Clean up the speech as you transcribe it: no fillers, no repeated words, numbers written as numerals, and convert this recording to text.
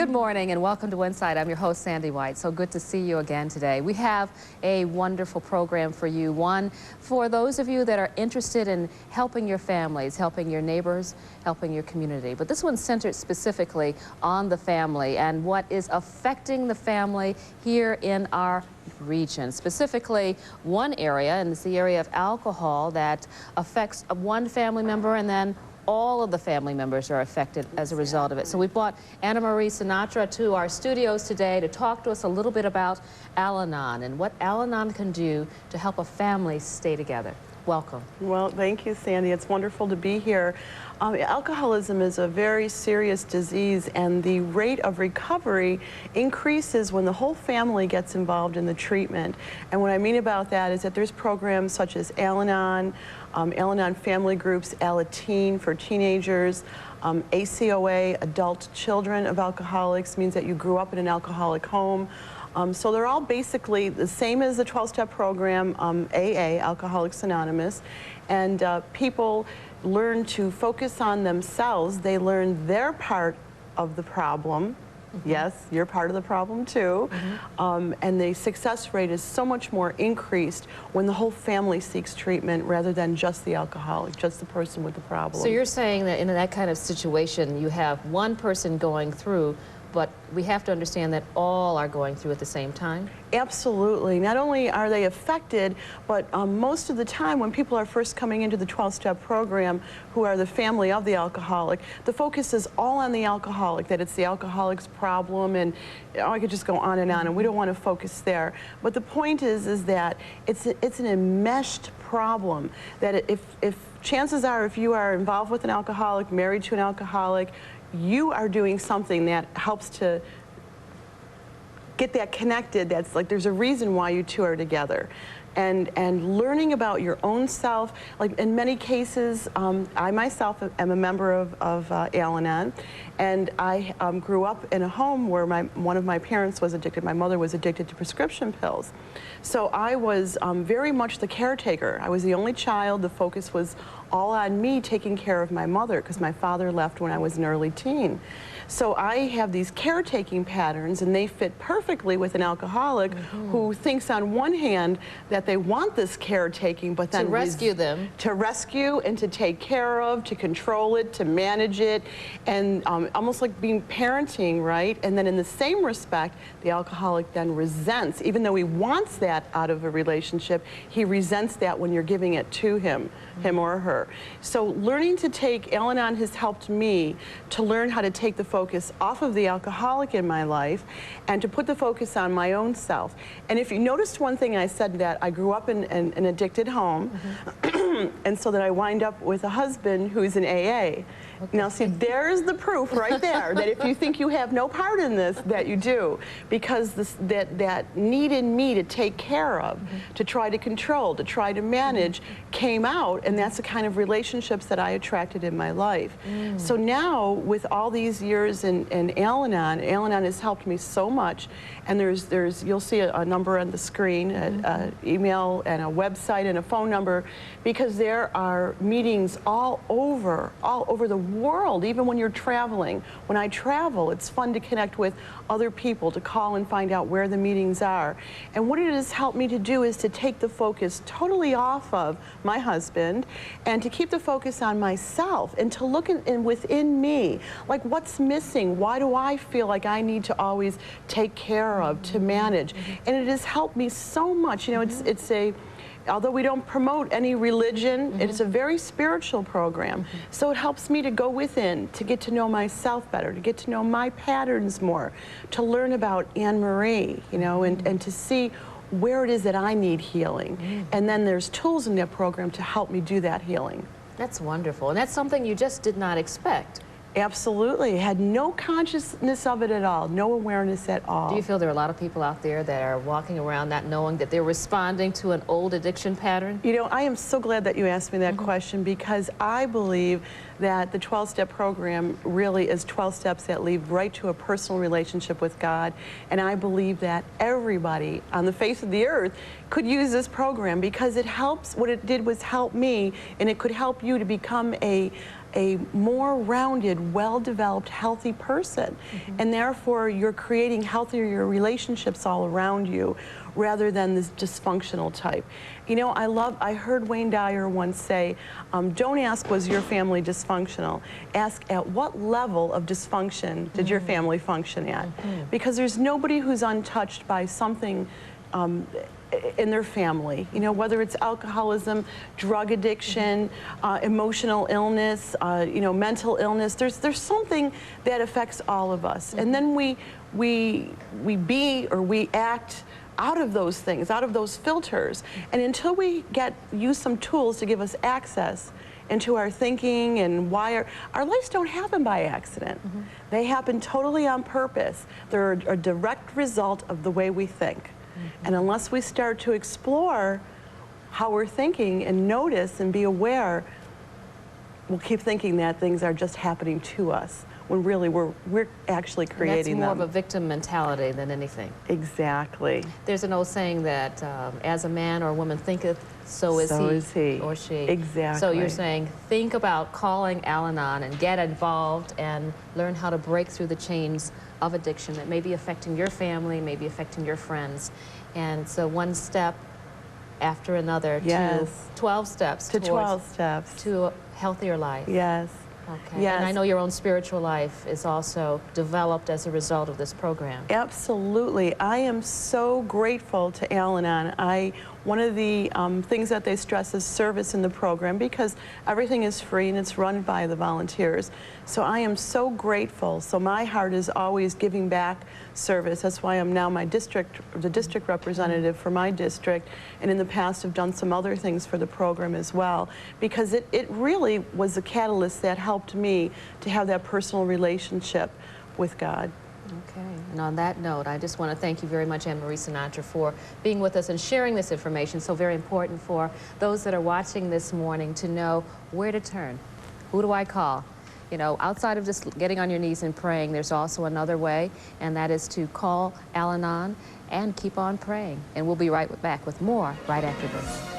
Good morning and welcome to Insight. I'm your host, Sandy White. So good to see you again today. We have a wonderful program for you. One for those of you that are interested in helping your families, helping your neighbors, helping your community. But this one's centered specifically on the family and what is affecting the family here in our region. Specifically, one area, and it's the area of alcohol that affects one family member, and then all of the family members are affected as a result of it. So we brought Anna Marie Sinatra to our studios today to talk to us a little bit about AlAnon and what AlAnon can do to help a family stay together. Welcome. Well, thank you, Sandy. It's wonderful to be here. Alcoholism is a very serious disease, and the rate of recovery increases when the whole family gets involved in the treatment. And what I mean about that is that there's programs such as AlAnon, AlAnon family groups, AlAnon for teenagers, ACOA, adult children of alcoholics, means that you grew up in an alcoholic home. So they're all basically the same as the 12-step program, AA, Alcoholics Anonymous, and people learn to focus on themselves. They learn their part of the problem. Yes, you're part of the problem too. And the success rate is so much more increased when the whole family seeks treatment rather than just the alcoholic, just the person with the problem. So you're saying that in that kind of situation, you have one person going through, but we have to understand that all are going through at the same time? Absolutely. Not only are they affected, but most of the time when people are first coming into the 12-step program, who are the family of the alcoholic, the focus is all on the alcoholic, that it's the alcoholic's problem, and I could just go on, and we don't want to focus there. But the point is that it's an enmeshed problem, that if chances are, if you are involved with an alcoholic, married to an alcoholic, you are doing something that helps to get that connected. That's like there's a reason why you two are together. And learning about your own self, like in many cases, I myself am a member of AlAnon, and I grew up in a home where one of my parents was addicted. My mother was addicted to prescription pills. So I was very much the caretaker. I was the only child. The focus was all on me taking care of my mother because my father left when I was an early teen. So I have these caretaking patterns, and they fit perfectly with an alcoholic who thinks on one hand that they want this caretaking, but then to rescue them. To rescue and to take care of, to control it, to manage it, and almost like being parenting, right? And then in the same respect, the alcoholic then resents, even though he wants that out of a relationship, he resents that when you're giving it to him, him or her. So learning to take, AlAnon has helped me to learn how to take the focus off of the alcoholic in my life and to put the focus on my own self. And if you noticed one thing, I said that I grew up in an addicted home, and so that I wind up with a husband who's in AA. Okay. Now see, there's the proof right there that if you think you have no part in this, that you do. Because that need in me to take care of, to try to control, to try to manage, came out, and that's the kind of relationships that I attracted in my life. So now, with all these years in AlAnon has helped me so much. And you'll see a number on the screen, an email and a website and a phone number, because there are meetings all over the world, even when you're traveling. When I travel, it's fun to connect with other people, to call and find out where the meetings are. And what it has helped me to do is to take the focus totally off of my husband and to keep the focus on myself and to look within me, like what's missing? Why do I feel like I need to always take care of, to manage? And it has helped me so much. You know, although we don't promote any religion, it's a very spiritual program. So it helps me to go within, to get to know myself better, to get to know my patterns more, to learn about Anne Marie, you know, and to see where it is that I need healing. And then there's tools in that program to help me do that healing. That's wonderful. And that's something you just did not expect. Absolutely. Had no consciousness of it at all, no awareness at all. Do you feel there are a lot of people out there that are walking around not knowing that they're responding to an old addiction pattern? You know, I am so glad that you asked me that question, because I believe that the 12-step program really is 12 steps that lead right to a personal relationship with God. And I believe that everybody on the face of the earth could use this program, because it helps. What it did was help me, and it could help you to become a a more rounded, well-developed, healthy person. And therefore, you're creating healthier relationships all around you rather than this dysfunctional type. You know, I heard Wayne Dyer once say, don't ask, was your family dysfunctional? Ask, at what level of dysfunction did your family function at? Because there's nobody who's untouched by something in their family, you know, whether it's alcoholism, drug addiction, emotional illness, you know, mental illness. There's something that affects all of us, and then we act out of those things, out of those filters, and until we use some tools to give us access into our thinking and why our lives don't happen by accident. They happen totally on purpose. They're a direct result of the way we think. And unless we start to explore how we're thinking and notice and be aware, we'll keep thinking that things are just happening to us, when really we're actually creating them. That's more of a victim mentality than anything. Exactly. There's an old saying that as a man or woman thinketh, so is he or she. Exactly. So you're saying, think about calling AlAnon and get involved and learn how to break through the chains of addiction that may be affecting your family, may be affecting your friends. And so one step after another to 12 steps to 12 steps to a healthier life. Yes. Okay. Yes. And I know your own spiritual life is also developed as a result of this program. Absolutely. I am so grateful to AlAnon. One of the things that they stress is service in the program, because everything is free and it's run by the volunteers. So I am so grateful. So my heart is always giving back service. That's why I'm now the district representative for my district, and in the past have done some other things for the program as well, because it really was a catalyst that helped me to have that personal relationship with God. Okay, and on that note, I just want to thank you very much, Anne-Marie Sinatra, for being with us and sharing this information. So very important for those that are watching this morning to know where to turn. Who do I call? You know, outside of just getting on your knees and praying, there's also another way, and that is to call AlAnon and keep on praying. And we'll be right back with more right after this.